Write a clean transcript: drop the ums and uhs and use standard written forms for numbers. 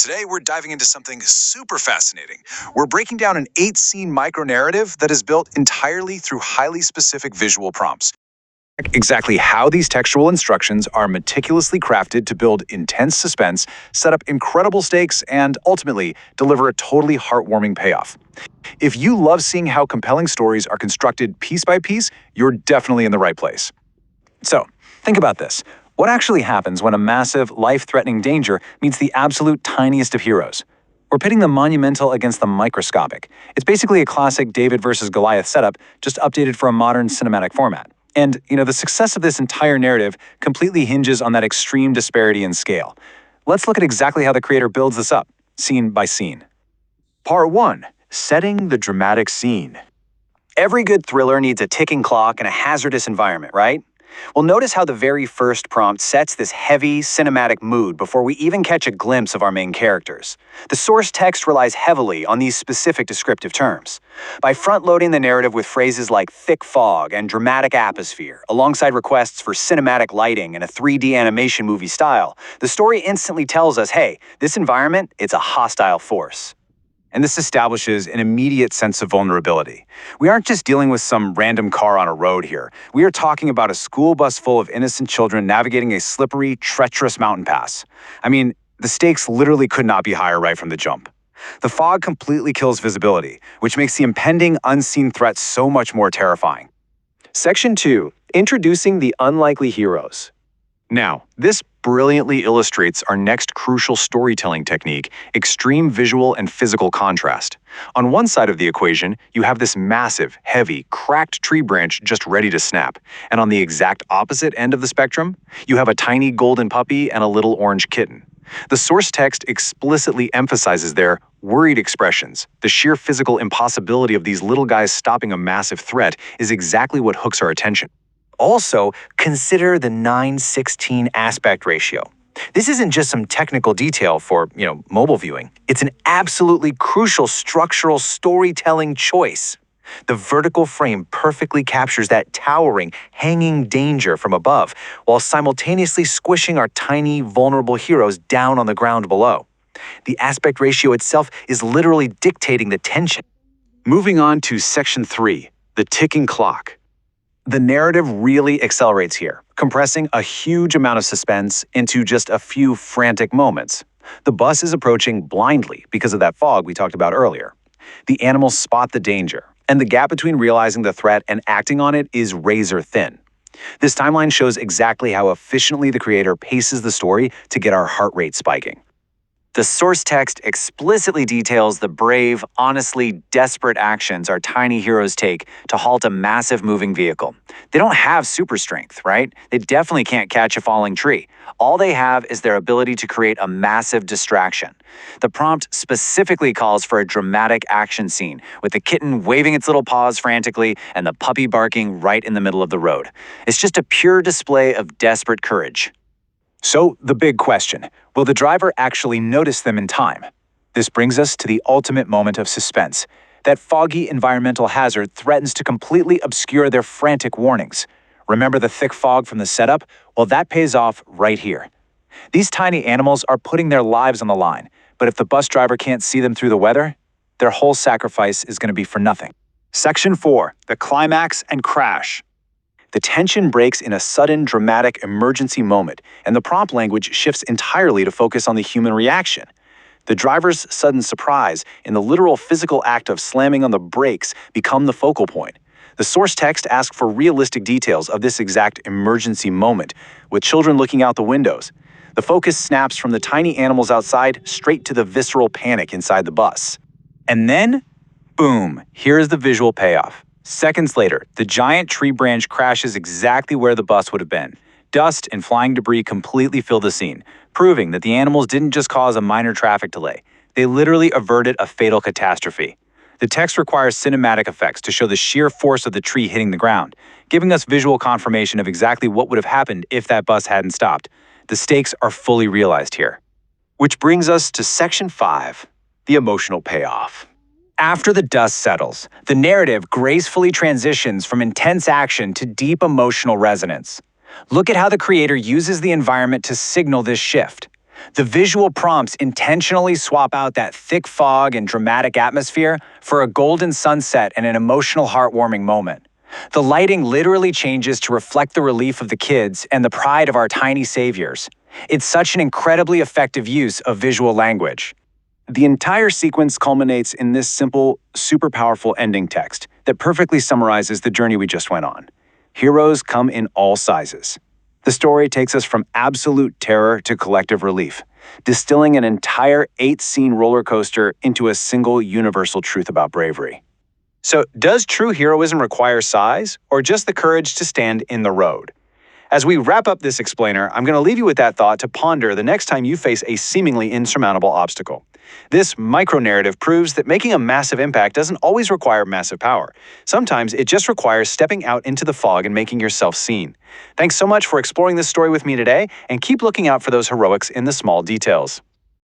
Today, we're diving into something super fascinating. We're breaking down an 8-scene micro-narrative that is built entirely through highly specific visual prompts. Exactly how these textual instructions are meticulously crafted to build intense suspense, set up incredible stakes, and ultimately deliver a totally heartwarming payoff. If you love seeing how compelling stories are constructed piece by piece, you're definitely in the right place. So, think about this. What actually happens when a massive, life-threatening danger meets the absolute tiniest of heroes? We're pitting the monumental against the microscopic. It's basically a classic David versus Goliath setup, just updated for a modern cinematic format. And, the success of this entire narrative completely hinges on that extreme disparity in scale. Let's look at exactly how the creator builds this up, scene by scene. Part 1. Setting the dramatic scene. Every good thriller needs a ticking clock and a hazardous environment, right? Well, notice how the very first prompt sets this heavy, cinematic mood before we even catch a glimpse of our main characters. The source text relies heavily on these specific descriptive terms. By front-loading the narrative with phrases like thick fog and dramatic atmosphere, alongside requests for cinematic lighting and a 3D animation movie style, the story instantly tells us, hey, this environment, it's a hostile force. And this establishes an immediate sense of vulnerability. We aren't just dealing with some random car on a road here. We are talking about a school bus full of innocent children navigating a slippery, treacherous mountain pass. I mean, the stakes literally could not be higher right from the jump. The fog completely kills visibility, which makes the impending unseen threat so much more terrifying. Section 2. Introducing the unlikely heroes. Now, this brilliantly illustrates our next crucial storytelling technique, extreme visual and physical contrast. On one side of the equation, you have this massive, heavy, cracked tree branch just ready to snap. And on the exact opposite end of the spectrum, you have a tiny golden puppy and a little orange kitten. The source text explicitly emphasizes their worried expressions. The sheer physical impossibility of these little guys stopping a massive threat is exactly what hooks our attention. Also, consider the 9:16 aspect ratio. This isn't just some technical detail for, mobile viewing. It's an absolutely crucial structural storytelling choice. The vertical frame perfectly captures that towering, hanging danger from above, while simultaneously squishing our tiny, vulnerable heroes down on the ground below. The aspect ratio itself is literally dictating the tension. Moving on to Section 3, the ticking clock. The narrative really accelerates here, compressing a huge amount of suspense into just a few frantic moments. The bus is approaching blindly because of that fog we talked about earlier. The animals spot the danger, and the gap between realizing the threat and acting on it is razor thin. This timeline shows exactly how efficiently the creator paces the story to get our heart rate spiking. The source text explicitly details the brave, honestly desperate actions our tiny heroes take to halt a massive moving vehicle. They don't have super strength, right? They definitely can't catch a falling tree. All they have is their ability to create a massive distraction. The prompt specifically calls for a dramatic action scene, with the kitten waving its little paws frantically and the puppy barking right in the middle of the road. It's just a pure display of desperate courage. So, the big question, will the driver actually notice them in time? This brings us to the ultimate moment of suspense. That foggy environmental hazard threatens to completely obscure their frantic warnings. Remember the thick fog from the setup? Well, that pays off right here. These tiny animals are putting their lives on the line, but if the bus driver can't see them through the weather, their whole sacrifice is going to be for nothing. Section 4, the climax and crash. The tension breaks in a sudden, dramatic emergency moment, and the prompt language shifts entirely to focus on the human reaction. The driver's sudden surprise and the literal physical act of slamming on the brakes become the focal point. The source text asks for realistic details of this exact emergency moment, with children looking out the windows. The focus snaps from the tiny animals outside straight to the visceral panic inside the bus. And then, boom, here is the visual payoff. Seconds later, the giant tree branch crashes exactly where the bus would have been. Dust and flying debris completely fill the scene, proving that the animals didn't just cause a minor traffic delay. They literally averted a fatal catastrophe. The text requires cinematic effects to show the sheer force of the tree hitting the ground, giving us visual confirmation of exactly what would have happened if that bus hadn't stopped. The stakes are fully realized here. Which brings us to Section 5, the emotional payoff. After the dust settles, the narrative gracefully transitions from intense action to deep emotional resonance. Look at how the creator uses the environment to signal this shift. The visual prompts intentionally swap out that thick fog and dramatic atmosphere for a golden sunset and an emotional, heartwarming moment. The lighting literally changes to reflect the relief of the kids and the pride of our tiny saviors. It's such an incredibly effective use of visual language. The entire sequence culminates in this simple, super powerful ending text that perfectly summarizes the journey we just went on. Heroes come in all sizes. The story takes us from absolute terror to collective relief, distilling an entire 8-scene roller coaster into a single universal truth about bravery. So, does true heroism require size, or just the courage to stand in the road? As we wrap up this explainer, I'm going to leave you with that thought to ponder the next time you face a seemingly insurmountable obstacle. This micro-narrative proves that making a massive impact doesn't always require massive power. Sometimes it just requires stepping out into the fog and making yourself seen. Thanks so much for exploring this story with me today, and keep looking out for those heroics in the small details.